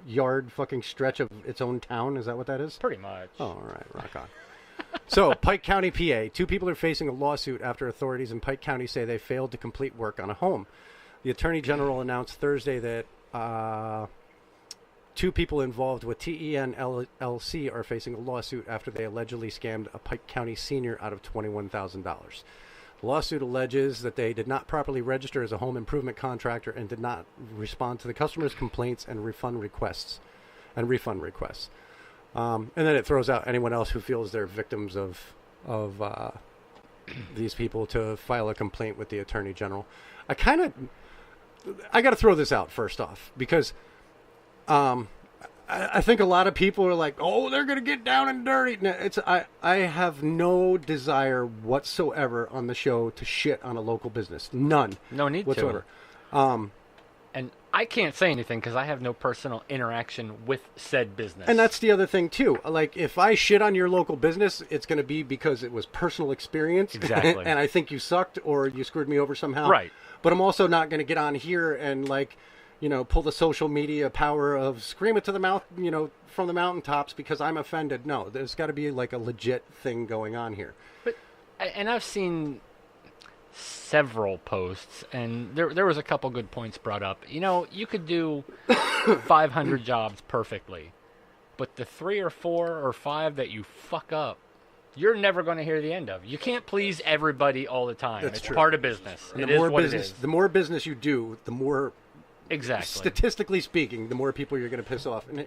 yard fucking stretch of its own town. Is that what that is? Pretty much. Oh, all right, rock on. So, Pike County, PA. 2 people are facing a lawsuit after authorities in Pike County say they failed to complete work on a home. The Attorney General announced Thursday that 2 people involved with TEN LLC are facing a lawsuit after they allegedly scammed a Pike County senior out of $21,000. The lawsuit alleges that they did not properly register as a home improvement contractor and did not respond to the customer's complaints and refund requests. And then it throws out anyone else who feels they're victims of these people to file a complaint with the Attorney General. I got to throw this out first off because I think a lot of people are like, oh, they're going to get down and dirty. No, I have no desire whatsoever on the show to shit on a local business. None. No need whatsoever. And I can't say anything because I have no personal interaction with said business. And that's the other thing, too. Like, if I shit on your local business, it's going to be because it was personal experience. Exactly. And I think you sucked or you screwed me over somehow. Right. But I'm also not going to get on here and, like, pull the social media power of scream it to the mouth, from the mountaintops because I'm offended. No, there's got to be, like, a legit thing going on here. And I've seen several posts, and there was a couple good points brought up. You could do 500 jobs perfectly, but the 3 or 4 or 5 that you fuck up, you're never going to hear the end of. You can't please everybody all the time. That's it's true. part of business. And it the more is what business, it is. the more business you do, the more, exactly, statistically speaking, the more people you're going to piss off. And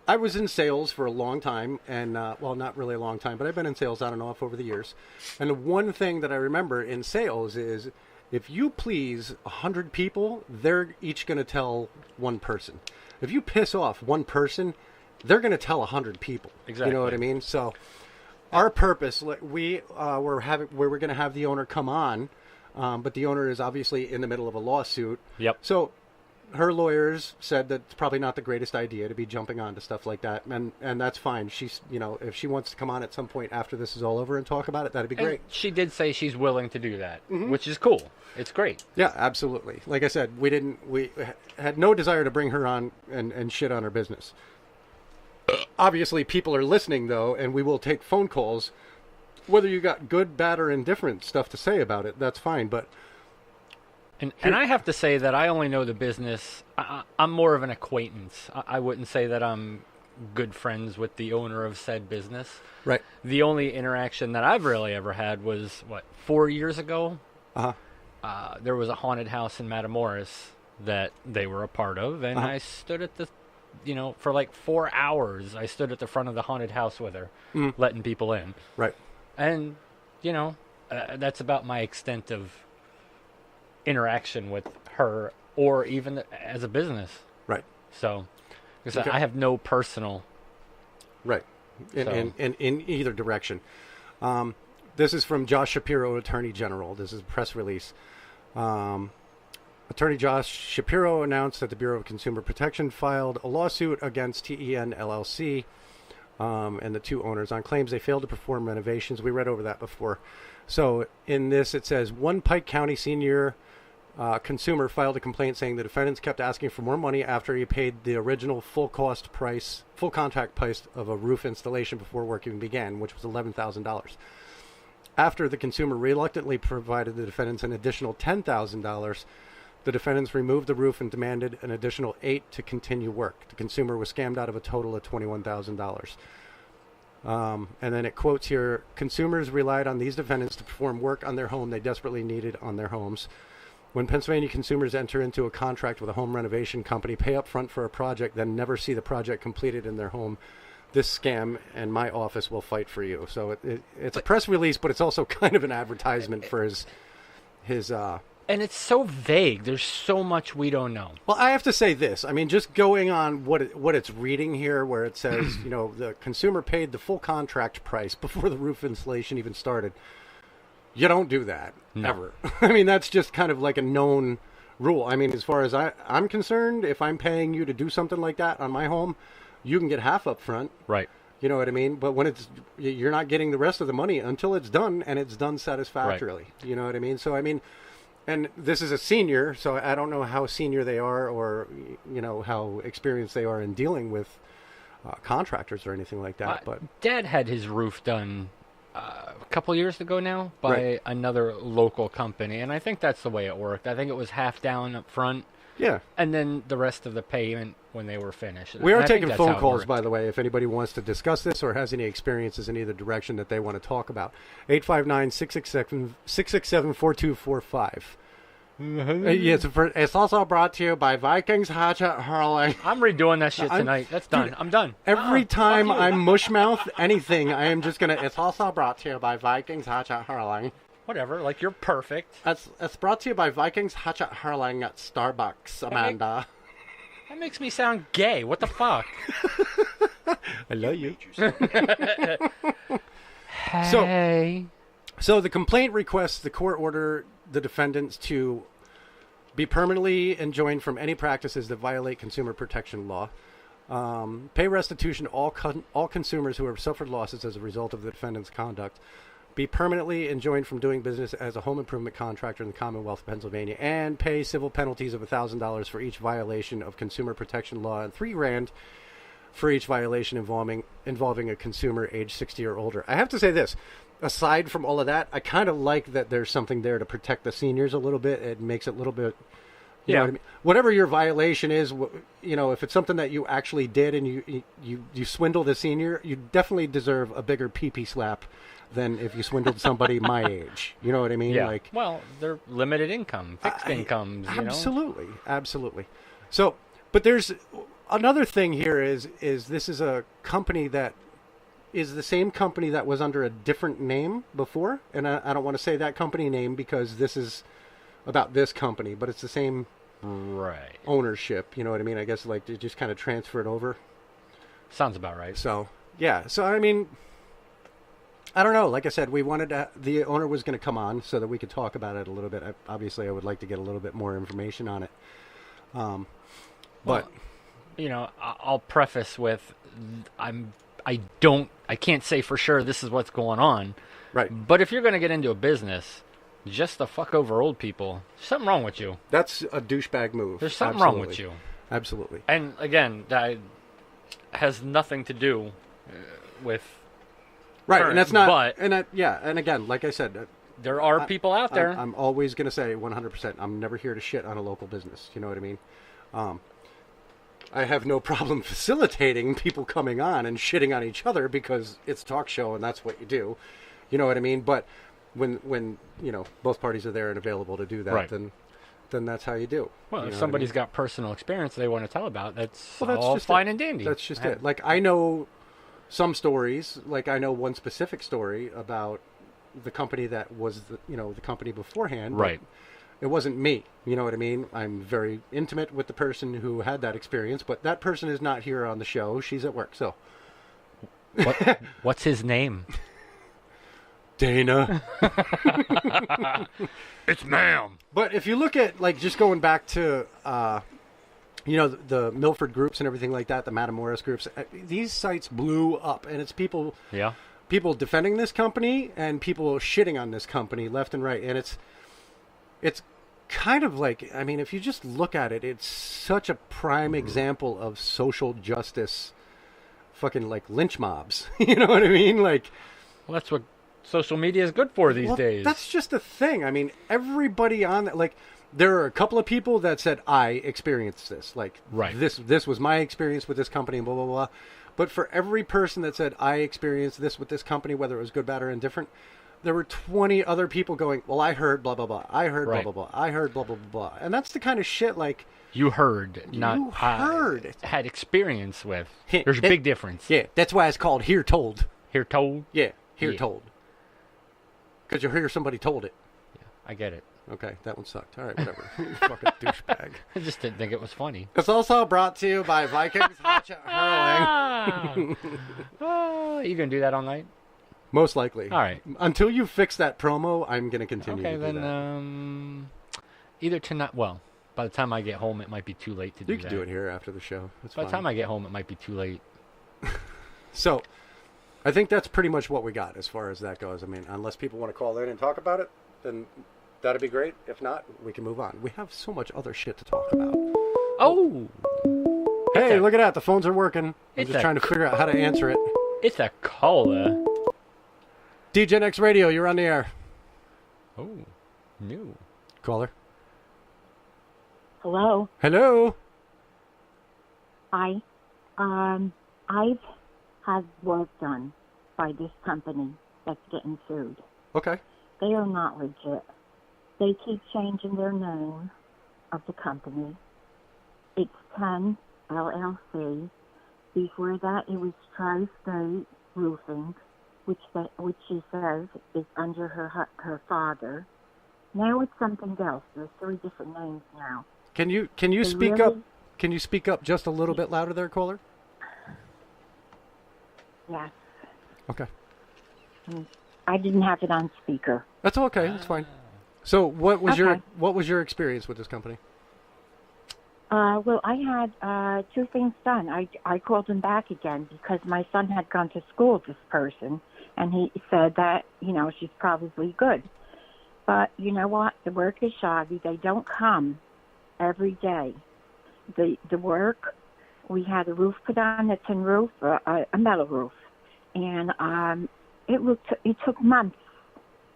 I was in sales for a long time, and not really a long time, but I've been in sales on and off over the years. And the one thing that I remember in sales is if you please 100 people, they're each going to tell one person. If you piss off one person, they're going to tell 100 people. Exactly. You know what I mean? So our purpose, we're going to have the owner come on, but the owner is obviously in the middle of a lawsuit. Yep. So her lawyers said that it's probably not the greatest idea to be jumping onto stuff like that, and that's fine. She's, if she wants to come on at some point after this is all over and talk about it, that'd be great. And she did say she's willing to do that, which is cool. It's great. Yeah, absolutely. Like I said, we had no desire to bring her on and shit on her business. Obviously, people are listening though, and we will take phone calls. Whether you got good, bad, or indifferent stuff to say about it, that's fine. But And I have to say that I only know the business. I'm more of an acquaintance. I wouldn't say that I'm good friends with the owner of said business. Right. The only interaction that I've really ever had was, 4 years ago? There was a haunted house in Matamoras that they were a part of, and I stood at the, for like 4 hours, I stood at the front of the haunted house with her, letting people in. Right. And, that's about my extent of interaction with her or even as a business. Right. So, because I have no personal. Right. In either direction. This is from Josh Shapiro, Attorney General. This is a press release. Attorney Josh Shapiro announced that the Bureau of Consumer Protection filed a lawsuit against TEN LLC and the 2 owners on claims they failed to perform renovations. We read over that before. So in this, it says, one Pike County senior consumer filed a complaint saying the defendants kept asking for more money after he paid the original full contract price of a roof installation before work even began, which was $11,000. After the consumer reluctantly provided the defendants an additional $10,000, the defendants removed the roof and demanded an additional $8,000 to continue work. The consumer was scammed out of a total of $21,000. And then it quotes here, consumers relied on these defendants to perform work on their home they desperately needed on their homes. When Pennsylvania consumers enter into a contract with a home renovation company, pay up front for a project, then never see the project completed in their home, this scam and my office will fight for you. So it's a press release, but it's also kind of an advertisement for his And it's so vague. There's so much we don't know. Well, I have to say this. I mean, just going on what it's reading here, where it says, the consumer paid the full contract price before the roof installation even started. You don't do that, ever. I mean, that's just kind of like a known rule. I mean, as far as I'm concerned, if I'm paying you to do something like that on my home, you can get half up front. Right. You know what I mean? But when you're not getting the rest of the money until it's done, and it's done satisfactorily. Right. You know what I mean? So, I mean, And this is a senior, so I don't know how senior they are, or how experienced they are in dealing with contractors or anything like that. But Dad had his roof done a couple years ago now by another local company, and I think that's the way it worked. I think it was half down up front. Yeah. And then the rest of the payment when they were finished. We are taking phone calls, by the way, if anybody wants to discuss this or has any experiences in either direction that they want to talk about. 859-667-4245. Yes, it's also brought to you by Vikings Hatchet Hurling. I'm redoing that shit tonight. That's done. Dude, I'm done. Every time I'm mushmouth anything, I am just going to... It's also brought to you by Vikings Hatchet Hurling. Whatever, like you're perfect. It's brought to you by Vikings Hatchet Hurling at Starbucks, Amanda. That makes me sound gay. What the fuck? I love you. Hey. So the complaint requests the court order the defendants to be permanently enjoined from any practices that violate consumer protection law. Pay restitution to all consumers who have suffered losses as a result of the defendant's conduct. Be permanently enjoined from doing business as a home improvement contractor in the Commonwealth of Pennsylvania, and pay civil penalties of $1,000 for each violation of consumer protection law and $3,000 for each violation involving a consumer age 60 or older. I have to say this. Aside from all of that, I kind of like that there's something there to protect the seniors a little bit. It makes it a little bit... You know what I mean? Whatever your violation is, if it's something that you actually did and you swindle the senior, you definitely deserve a bigger pee-pee slap than if you swindled somebody my age. You know what I mean? Yeah. Like, well, they're limited income, fixed incomes. Absolutely. So, but there's another thing here is this is a company that is the same company that was under a different name before, and I don't want to say that company name because this is about this company, but it's the same ownership. You know what I mean? I guess like they just kind of transfer it over. Sounds about right. So yeah. So I mean, I don't know. Like I said, we wanted to. The owner was going to come on so that we could talk about it a little bit. Obviously, I would like to get a little bit more information on it. But I'll preface with I can't say for sure this is what's going on. Right. But if you're going to get into a business just to fuck over old people, there's something wrong with you. That's a douchebag move. There's something wrong with you. Absolutely. And again, that has nothing to do with and that's not. But and again, like I said, there are people out there. I'm always going to say 100%. I'm never here to shit on a local business. You know what I mean? I have no problem facilitating people coming on and shitting on each other because it's a talk show and that's what you do. You know what I mean? But when both parties are there and available to do that, then that's how you do. Well, if somebody's got personal experience they want to tell about, that's all just fine and dandy. That's just it. Like I know some stories. Like I know one specific story about the company that was the company beforehand. Right. It wasn't me. You know what I mean? I'm very intimate with the person who had that experience, but that person is not here on the show. She's at work. So, what's his name? Dana. It's ma'am. But if you look at just going back to the Milford groups and everything like that, the Matamoras groups, these sites blew up, and it's people defending this company and people shitting on this company left and right, and it's kind of like, I mean, if you just look at it, it's such a prime example of social justice, fucking like lynch mobs. You know what I mean? Like, well, that's what social media is good for these days. That's just a thing. I mean, everybody on that, like, there are a couple of people that said, I experienced this. Like, this was my experience with this company, and blah, blah, blah. But for every person that said, I experienced this with this company, whether it was good, bad, or indifferent, there were 20 other people going, well, I heard blah, blah, blah. I heard blah, blah, blah. I heard blah, blah, blah, blah. And that's the kind of shit, like... You heard, not had experience with. There's a big difference. Yeah, that's why it's called hear told. Hear told? Yeah, hear told. Because you hear somebody told it. Yeah, I get it. Okay, that one sucked. All right, whatever. You fucking douchebag. I just didn't think it was funny. It's also brought to you by Vikings Hatchet Hurling. You gonna do that all night? Most likely. All right. Until you fix that promo, I'm going to continue to do that. Okay, then either tonight... Well, by the time I get home, it might be too late to do that. You can do it here after the show. By the time I get home, it might be too late. So, I think that's pretty much what we got as far as that goes. I mean, unless people want to call in and talk about it, then That'd be great. If not, we can move on. We have so much other shit to talk about. Oh! Hey, look at that. The phones are working. I'm just trying to figure out how to answer it. It's a caller. DJ Next Radio, you're on the air. Oh, new. Caller. Hello. Hello. I've had work done by this company that's getting sued. Okay. They are not legit. They keep changing their name of the company. It's 10 LLC. Before that, it was Tri-State Roofing, which she says is under her father. Now it's something else. There's 3 different names now. Can you speak up? Can you speak up just a little bit louder there, caller? Yes. Okay. I didn't have it on speaker. That's okay. That's fine. So, what was your experience with this company? Well, I had 2 things done. I called him back again because my son had gone to school with this person, and he said that, she's probably good. But you know what? The work is shoddy. They don't come every day. The work, we had a roof put on, a tin roof, a metal roof, and it took months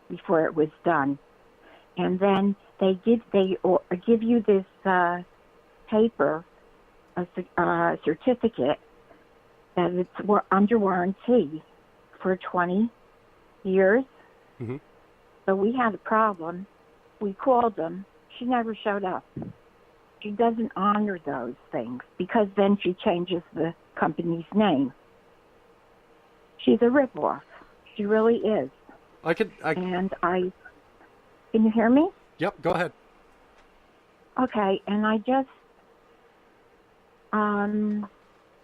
before it was done. And then they give you this paper, a certificate that it's under warranty for 20 years. Mm-hmm. So we had a problem. We called them. She never showed up. She doesn't honor those things because then she changes the company's name. She's a ripoff. She really is. Can you hear me? Yep, go ahead. Okay, and I just,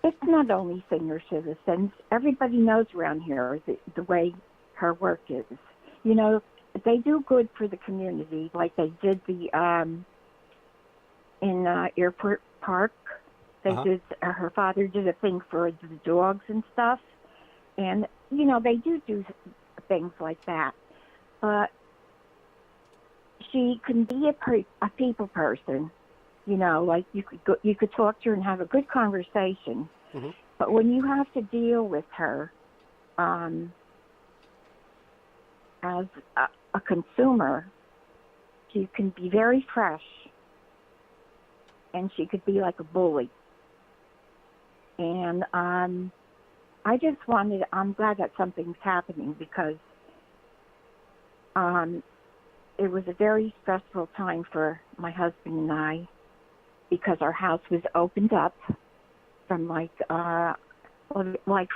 it's not only senior citizens. Everybody knows around here the way her work is. They do good for the community, like they did in Airport Park. They did. Her father did a thing for the dogs and stuff, and they do things like that. But she can be a people person. Like you could talk to her and have a good conversation. Mm-hmm. But when you have to deal with her as a consumer, she can be very fresh, and she could be like a bully. And I'm glad that something's happening because it was a very stressful time for my husband and I because our house was opened up from like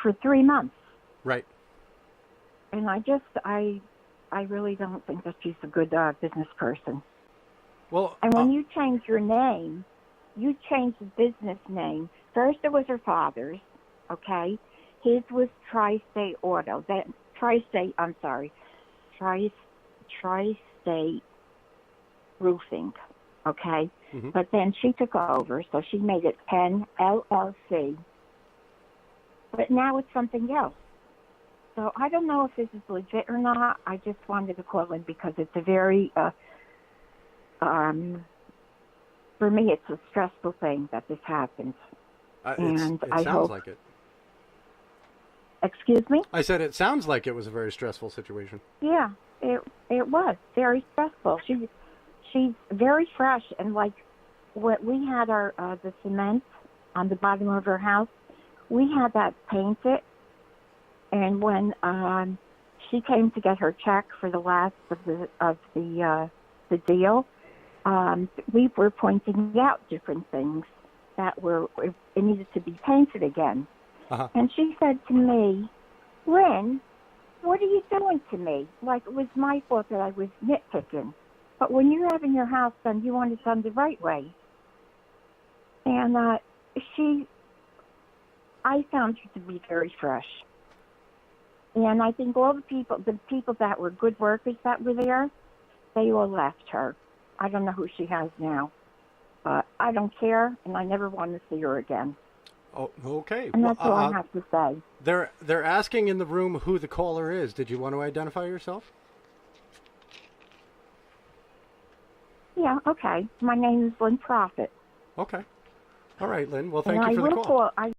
for 3 months. Right. And I really don't think that she's a good business person. Well, and when you change your name, you change the business name. First it was her father's, okay? His was Tri-State Auto. Tri-State Roofing, okay? Mm-hmm. But then she took over, so she made it Penn LLC. But now it's something else. So I don't know if this is legit or not. I just wanted to call in because it's a very, for me, it's a stressful thing that this happens. It sounds like it. Excuse me? I said it sounds like it was a very stressful situation. Yeah, it was very stressful. She's very fresh, and like when we had the cement on the bottom of her house, we had that painted. And when she came to get her check for the last of the deal, we were pointing out different things that it needed to be painted again. Uh-huh. And she said to me, "Lynn, what are you doing to me? Like it was my fault that I was nitpicking. But when you're having your house done, you want it done the right way." And I found her to be very fresh. And I think all the people that were good workers that were there, they all left her. I don't know who she has now. But I don't care, and I never want to see her again. Oh, okay. And that's all I have to say. They're asking in the room who the caller is. Did you want to identify yourself? Yeah, okay. My name is Lynn Prophet. Okay. All right, Lynn. Well, And thank you for the call. I